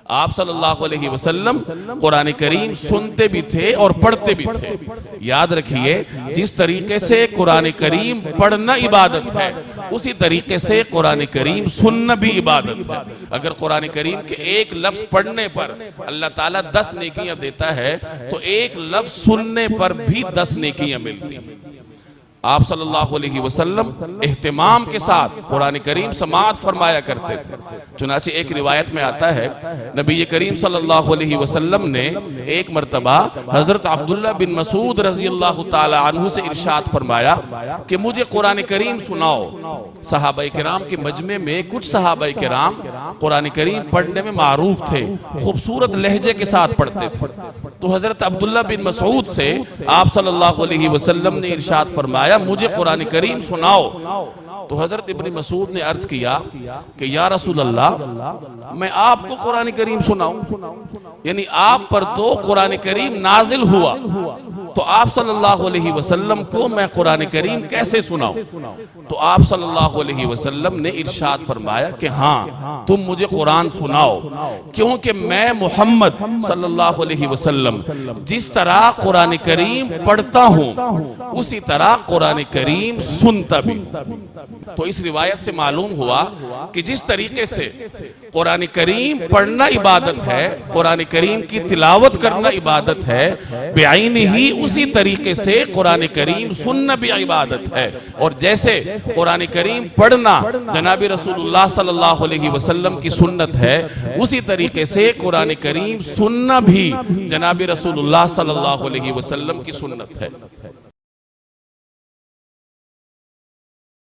آپ صلی اللہ علیہ وسلم قرآن کریم سنتے بھی تھے اور پڑھتے بھی تھے۔ یاد رکھیے، جس طریقے سے قرآن کریم پڑھنا عبادت ہے، اسی طریقے سے قرآن کریم سننا بھی عبادت ہے۔ اگر قرآن کریم کے ایک لفظ پڑھنے پر اللہ تعالیٰ 10 نیکیاں دیتا ہے تو ایک لفظ سننے پر بھی 10 نیکیاں ملتی ہیں۔ آپ صلی اللہ علیہ وسلم اہتمام کے ساتھ قرآن کریم سماعت فرمایا کرتے تھے۔ چنانچہ ایک روایت میں آتا ہے، نبی کریم صلی اللہ علیہ وسلم نے ایک مرتبہ حضرت عبداللہ بن مسعود رضی اللہ تعالی عنہ سے ارشاد فرمایا کہ مجھے قرآن کریم سناؤ۔ صحابہ کرام کے مجمع میں کچھ صحابہ کرام قرآن کریم پڑھنے میں معروف تھے، خوبصورت لہجے کے ساتھ پڑھتے تھے۔ تو حضرت عبداللہ بن مسعود سے آپ صلی اللہ علیہ وسلم نے ارشاد فرمایا مجھے قرآن کریم سناؤ۔ تو حضرت ابن مسعود نے عرض کیا کہ یا رسول اللہ، میں آپ کو قرآن کریم سناؤں؟ یعنی آپ پر تو قرآن کریم نازل ہوا، تو آپ صلی اللہ علیہ وسلم کو میں قرآن کریم کیسے سناؤں؟ تو آپ صلی اللہ علیہ وسلم نے ارشاد فرمایا کہ ہاں، تم مجھے قرآن سناؤ، کیونکہ میں محمد صلی اللہ علیہ وسلم جس طرح قرآن کریم پڑھتا ہوں اسی طرح قرآن کریم سنتا بھی۔ تو اس روایت سے معلوم ہوا کہ جس طریقے سے قرآن کریم پڑھنا عبادت ہے، قرآن کریم کی تلاوت کرنا عبادت ہے، بعین ہی اسی طریقے سے قرآن کریم سننا بھی عبادت ہے۔ اور جیسے قرآن کریم پڑھنا جناب رسول اللہ صلی اللہ علیہ وسلم کی سنت ہے، اسی طریقے سے قرآن کریم سننا بھی جناب رسول اللہ صلی اللہ علیہ وسلم کی سنت ہے۔